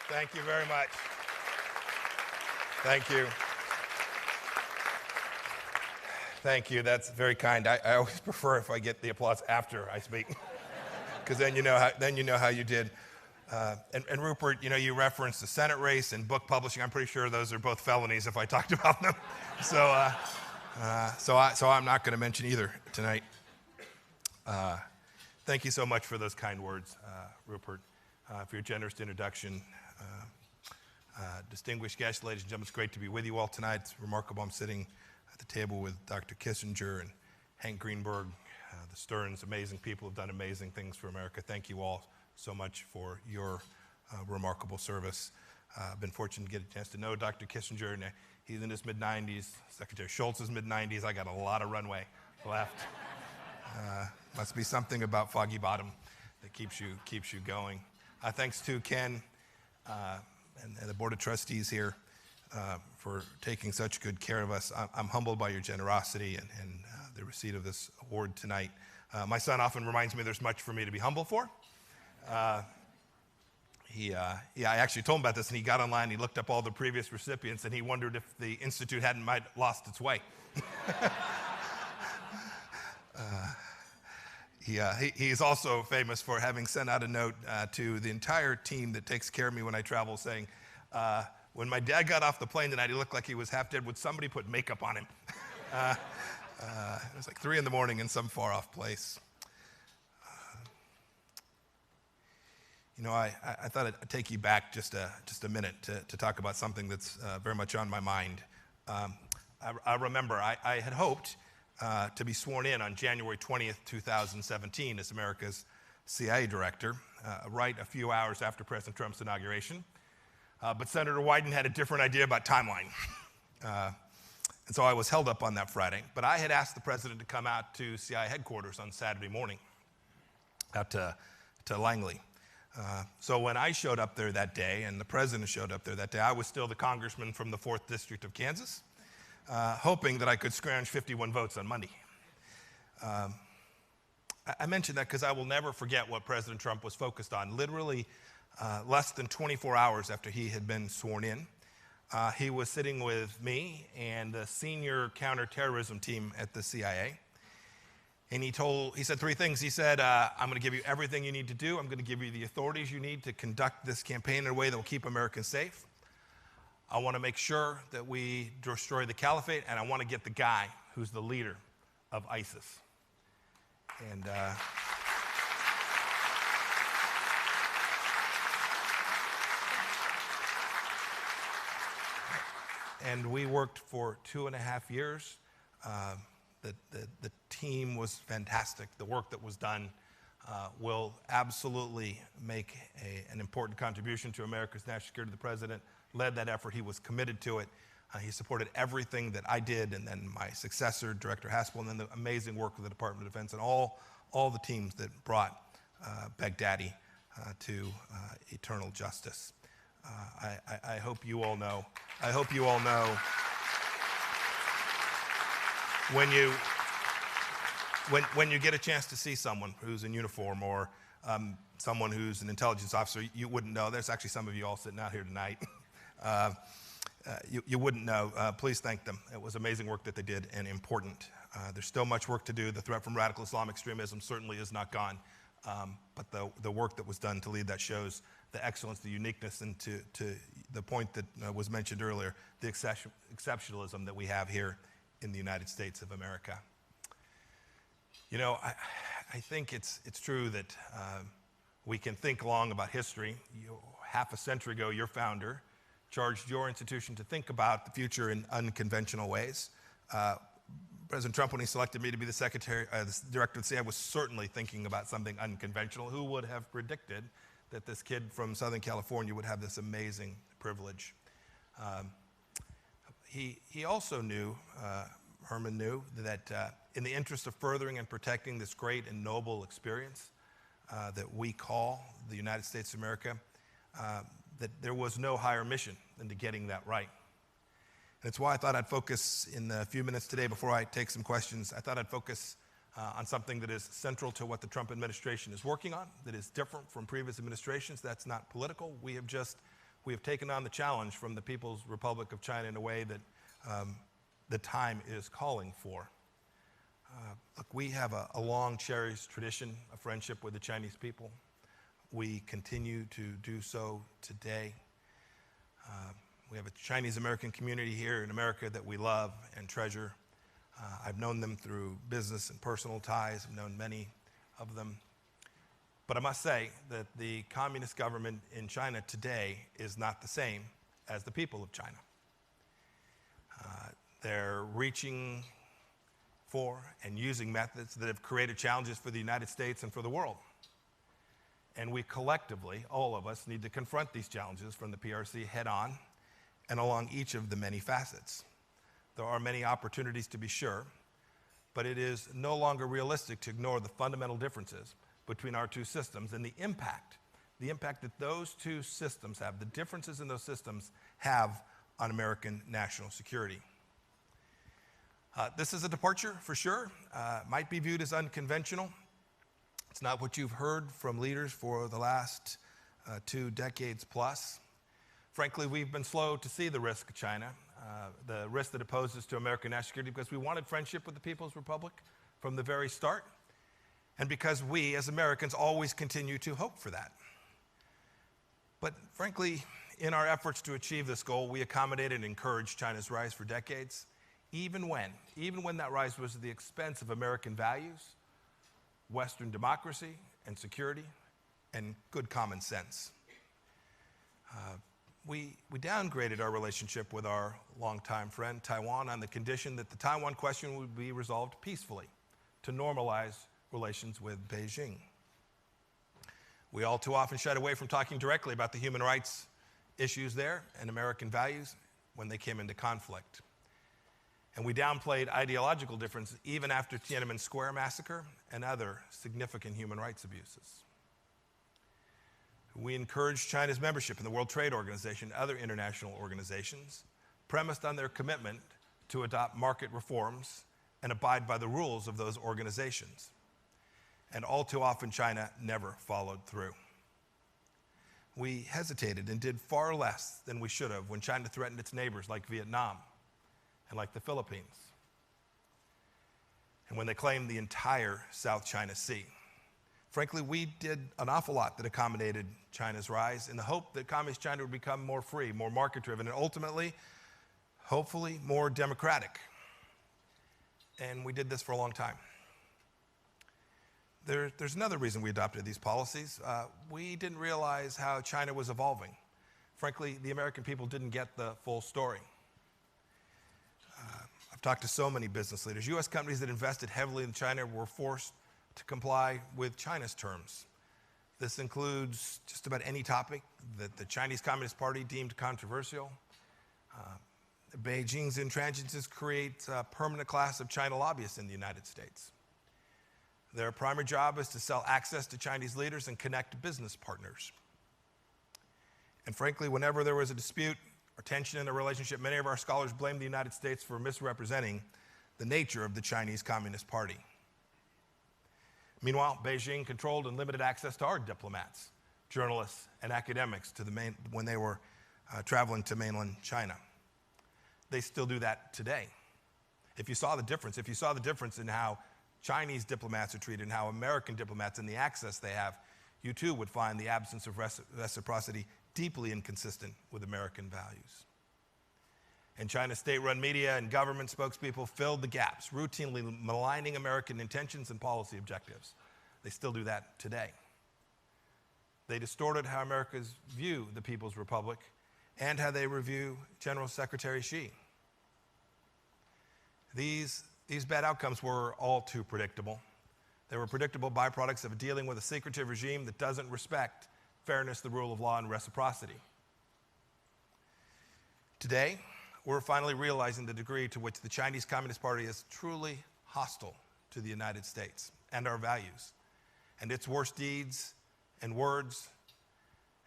Thank you very much. Thank you. Thank you. That's very kind. I always prefer if I get the applause after I speak, because then you know how you did. And Rupert, you referenced the Senate race and book publishing. I'm pretty sure those are both felonies if I talked about them. So I'm not going to mention either tonight. Thank you so much for those kind words, Rupert, for your generous introduction. Distinguished guests, ladies and gentlemen, it's great to be with you all tonight. It's remarkable. I'm sitting at the table with Dr. Kissinger and Hank Greenberg, the Stearns, amazing people who've done amazing things for America. Thank you all so much for your remarkable service. I've been fortunate to get a chance to know Dr. Kissinger, and he's in his mid-90s. Secretary Shultz is mid-90s. I got a lot of runway left. Must be something about Foggy Bottom that keeps you going. Thanks to Ken and the Board of Trustees here for taking such good care of us. I'm humbled by your generosity and the receipt of this award tonight. My son often reminds me there's much for me to be humble for. I actually told him about this, and he got online, he looked up all the previous recipients, and he wondered if the Institute might lost its way. He's also famous for having sent out a note to the entire team that takes care of me when I travel, saying, when my dad got off the plane tonight, he looked like he was half dead. Would somebody put makeup on him? It was like 3 a.m. in some far-off place. I thought I'd take you back just a minute to talk about something that's very much on my mind. I remember I had hoped to be sworn in on January 20th, 2017 as America's CIA director, right a few hours after President Trump's inauguration. But Senator Wyden had a different idea about timeline. And so I was held up on that Friday. But I had asked the president to come out to CIA headquarters on Saturday morning, out to Langley. So when I showed up there that day and the president showed up there that day, I was still the congressman from the 4th District of Kansas, hoping that I could scrounge 51 votes on Monday. I mention that because I will never forget what President Trump was focused on. Literally less than 24 hours after he had been sworn in, he was sitting with me and the senior counterterrorism team at the CIA. And he said 3 things. He said, I'm going to give you everything you need to do. I'm going to give you the authorities you need to conduct this campaign in a way that will keep Americans safe. I want to make sure that we destroy the caliphate, and I want to get the guy who's the leader of ISIS. And we worked for 2.5 years. The team was fantastic. The work that was done will absolutely make an important contribution to America's national security. The president led that effort. He was committed to it. He supported everything that I did, and then my successor, Director Haspel, and then the amazing work of the Department of Defense and all the teams that brought Baghdadi to eternal justice. I hope you all know. When you get a chance to see someone who's in uniform or someone who's an intelligence officer, you wouldn't know. There's actually some of you all sitting out here tonight. You wouldn't know. Please thank them. It was amazing work that they did and important. There's still much work to do. The threat from radical Islamic extremism certainly is not gone. But the work that was done to lead that shows the excellence, the uniqueness, and to the point that was mentioned earlier, the exceptionalism that we have here in the United States of America. I think it's true that we can think long about history. Half a century ago, your founder charged your institution to think about the future in unconventional ways. President Trump, when he selected me to be the director of the CIA, was certainly thinking about something unconventional. Who would have predicted that this kid from Southern California would have this amazing privilege? He also knew, Herman knew, that in the interest of furthering and protecting this great and noble experience that we call the United States of America, that there was no higher mission than to getting that right. And it's why I thought I'd focus in the few minutes today before I take some questions. I thought I'd focus on something that is central to what the Trump administration is working on, that is different from previous administrations. That's not political. We have just we have taken on the challenge from the People's Republic of China in a way that the time is calling for. Look, we have a long cherished tradition of friendship with the Chinese people. We continue to do so today. We have a Chinese American community here in America that we love and treasure. I've known them through business and personal ties. I've known many of them. But I must say that the communist government in China today is not the same as the people of China. They're reaching for and using methods that have created challenges for the United States and for the world. And we collectively, all of us, need to confront these challenges from the PRC head on and along each of the many facets. There are many opportunities to be sure, but it is no longer realistic to ignore the fundamental differences between our two systems and the impact that those two systems have, the differences in those systems have on American national security. This is a departure for sure, might be viewed as unconventional. It's not what you've heard from leaders for the last 2 decades plus. Frankly, we've been slow to see the risk of China, the risk that it poses to American national security, because we wanted friendship with the People's Republic from the very start, and because we, as Americans, always continue to hope for that. But frankly, in our efforts to achieve this goal, we accommodated and encouraged China's rise for decades, even when that rise was at the expense of American values, Western democracy and security, and good common sense. We downgraded our relationship with our longtime friend Taiwan on the condition that the Taiwan question would be resolved peacefully to normalize relations with Beijing. We all too often shied away from talking directly about the human rights issues there and American values when they came into conflict. And we downplayed ideological differences even after Tiananmen Square massacre and other significant human rights abuses. We encouraged China's membership in the World Trade Organization and other international organizations, premised on their commitment to adopt market reforms and abide by the rules of those organizations. And all too often, China never followed through. We hesitated and did far less than we should have when China threatened its neighbors like Vietnam and like the Philippines, and when they claimed the entire South China Sea. Frankly, we did an awful lot that accommodated China's rise in the hope that communist China would become more free, more market-driven, and ultimately, hopefully, more democratic. And we did this for a long time. There's another reason we adopted these policies. We didn't realize how China was evolving. Frankly, the American people didn't get the full story. I've talked to so many business leaders. U.S. companies that invested heavily in China were forced to comply with China's terms. This includes just about any topic that the Chinese Communist Party deemed controversial. Beijing's intransigence creates a permanent class of China lobbyists in the United States. Their primary job is to sell access to Chinese leaders and connect business partners. And frankly, whenever there was a dispute or tension in the relationship, many of our scholars blamed the United States for misrepresenting the nature of the Chinese Communist Party. Meanwhile, Beijing controlled and limited access to our diplomats, journalists, and academics when they were traveling to mainland China. They still do that today. If you saw the difference in how Chinese diplomats are treated and how American diplomats and the access they have, you too would find the absence of reciprocity deeply inconsistent with American values. And China's state-run media and government spokespeople filled the gaps, routinely maligning American intentions and policy objectives. They still do that today. They distorted how Americans view the People's Republic and how they review General Secretary Xi. These bad outcomes were all too predictable. They were predictable byproducts of dealing with a secretive regime that doesn't respect fairness, the rule of law, and reciprocity. Today, we're finally realizing the degree to which the Chinese Communist Party is truly hostile to the United States and our values, and its worst deeds and words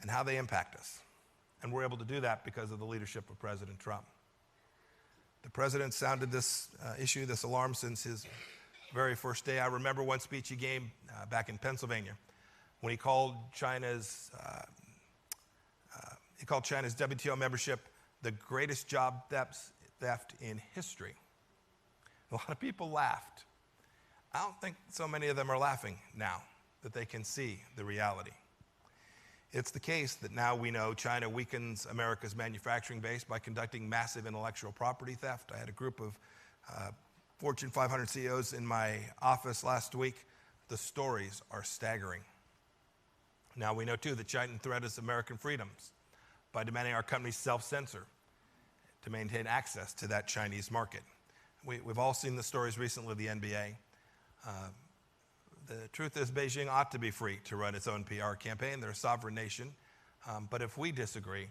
and how they impact us. And we're able to do that because of the leadership of President Trump. The president sounded this issue, this alarm, since his very first day. I remember one speech he gave back in Pennsylvania when he called China's He called China's WTO membership the greatest job theft in history. A lot of people laughed. I don't think so many of them are laughing now that they can see the reality. It's the case that now we know China weakens America's manufacturing base by conducting massive intellectual property theft. I had a group of Fortune 500 CEOs in my office last week. The stories are staggering. Now we know, too, that China threatens American freedoms by demanding our companies self-censor to maintain access to that Chinese market. We've all seen the stories recently of the NBA. The truth is Beijing ought to be free to run its own PR campaign. They're a sovereign nation. But if we disagree,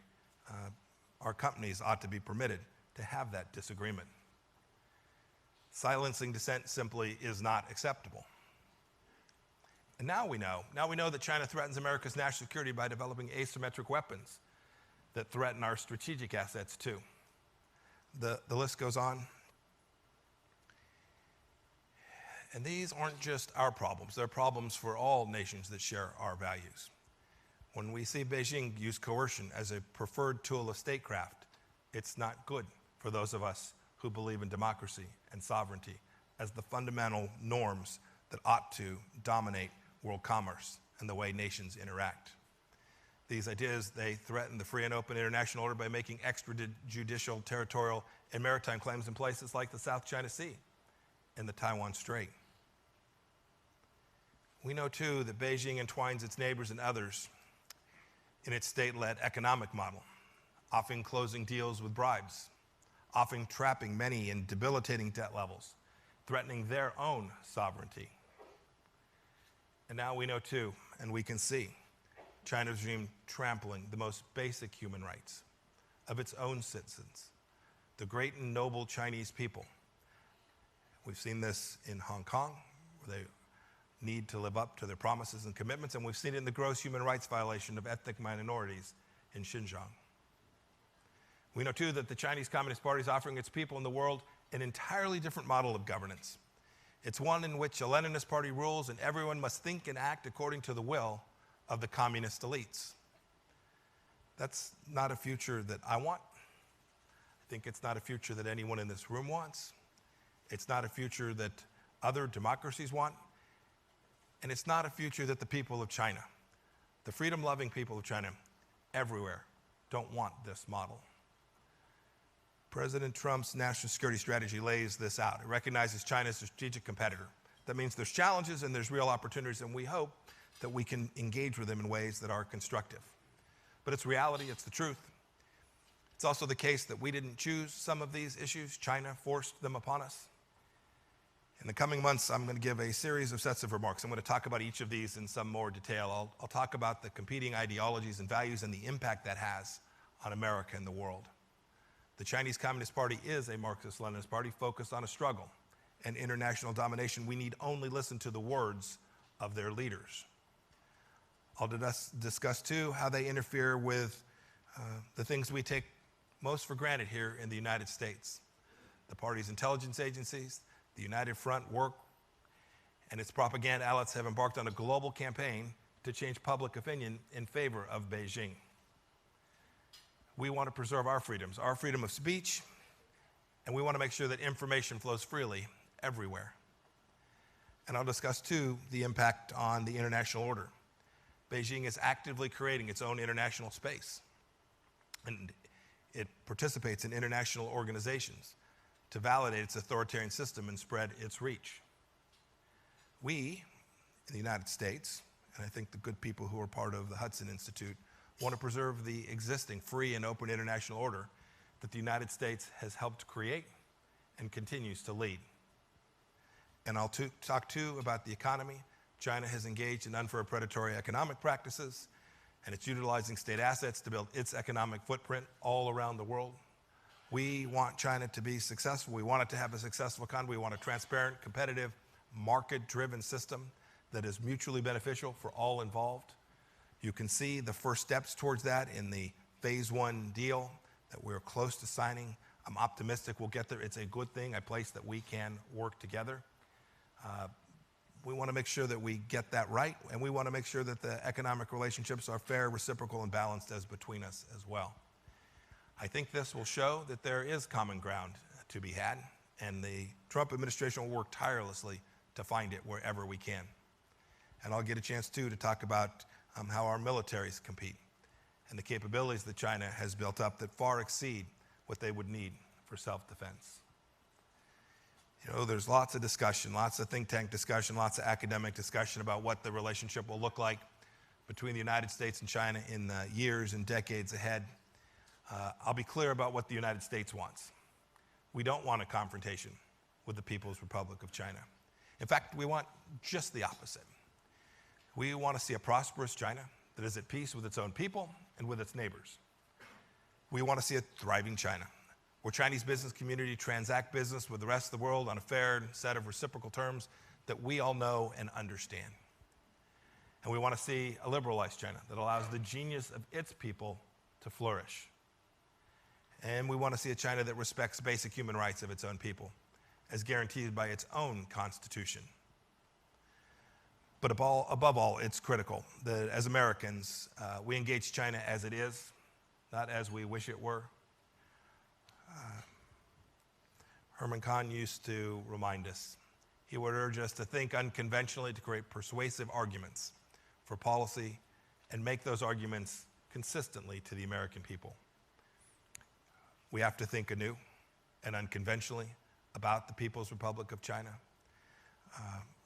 our companies ought to be permitted to have that disagreement. Silencing dissent simply is not acceptable. And now we know that China threatens America's national security by developing asymmetric weapons that threaten our strategic assets too. The list goes on. And these aren't just our problems. They're problems for all nations that share our values. When we see Beijing use coercion as a preferred tool of statecraft, it's not good for those of us who believe in democracy and sovereignty as the fundamental norms that ought to dominate world commerce and the way nations interact. These ideas, they threaten the free and open international order by making extrajudicial, territorial, and maritime claims in places like the South China Sea and the Taiwan Strait. We know, too, that Beijing entwines its neighbors and others in its state-led economic model, often closing deals with bribes, often trapping many in debilitating debt levels, threatening their own sovereignty. And now we know, too, and we can see, China's regime trampling the most basic human rights of its own citizens, the great and noble Chinese people. We've seen this in Hong Kong, where they need to live up to their promises and commitments, and we've seen it in the gross human rights violation of ethnic minorities in Xinjiang. We know, too, that the Chinese Communist Party is offering its people in the world an entirely different model of governance. It's one in which a Leninist party rules and everyone must think and act according to the will of the communist elites. That's not a future that I want. I think it's not a future that anyone in this room wants. It's not a future that other democracies want. And it's not a future that the people of China, the freedom-loving people of China everywhere, don't want this model. President Trump's national security strategy lays this out. It recognizes China as a strategic competitor. That means there's challenges and there's real opportunities, and we hope that we can engage with them in ways that are constructive. But it's reality, it's the truth. It's also the case that we didn't choose some of these issues. China forced them upon us. In the coming months, I'm going to give a series of sets of remarks. I'm going to talk about each of these in some more detail. I'll talk about the competing ideologies and values and the impact that has on America and the world. The Chinese Communist Party is a Marxist-Leninist party focused on a struggle and international domination. We need only listen to the words of their leaders. I'll discuss, too, how they interfere with the things we take most for granted here in the United States. The party's intelligence agencies, the United Front work, and its propaganda outlets have embarked on a global campaign to change public opinion in favor of Beijing. We want to preserve our freedoms, our freedom of speech, and we want to make sure that information flows freely everywhere. And I'll discuss, too, the impact on the international order. Beijing is actively creating its own international space, and it participates in international organizations to validate its authoritarian system and spread its reach. We, in the United States, and I think the good people who are part of the Hudson Institute, want to preserve the existing free and open international order that the United States has helped create and continues to lead. And I'll talk, too, about the economy. China has engaged in unfair predatory economic practices, and it's utilizing state assets to build its economic footprint all around the world. We want China to be successful. We want it to have a successful economy. We want a transparent, competitive, market-driven system that is mutually beneficial for all involved. You can see the first steps towards that in the phase one deal that we're close to signing. I'm optimistic we'll get there. It's a good thing, a place that we can work together. We want to make sure that we get that right, and we want to make sure that the economic relationships are fair, reciprocal, and balanced as between us as well. I think this will show that there is common ground to be had, and the Trump administration will work tirelessly to find it wherever we can. And I'll get a chance, too, to talk about how our militaries compete and the capabilities that China has built up that far exceed what they would need for self-defense. You know, there's lots of discussion, lots of think tank discussion, lots of academic discussion about what the relationship will look like between the United States and China in the years and decades ahead. I'll be clear about what the United States wants. We don't want a confrontation with the People's Republic of China. In fact, we want just the opposite. We want to see a prosperous China that is at peace with its own people and with its neighbors. We want to see a thriving China, where Chinese business community transact business with the rest of the world on a fair set of reciprocal terms that we all know and understand. And we want to see a liberalized China that allows the genius of its people to flourish. And we want to see a China that respects basic human rights of its own people, as guaranteed by its own constitution. But above all, it's critical that as Americans, we engage China as it is, not as we wish it were. Herman Kahn used to remind us. He would urge us to think unconventionally, to create persuasive arguments for policy, and make those arguments consistently to the American people. We have to think anew and unconventionally about the People's Republic of China.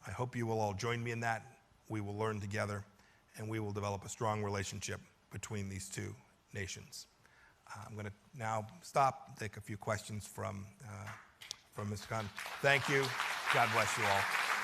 I hope you will all join me in that. We will learn together, and we will develop a strong relationship between these two nations. I'm going to now stop, take a few questions from Mr. Kahn. Thank you. God bless you all.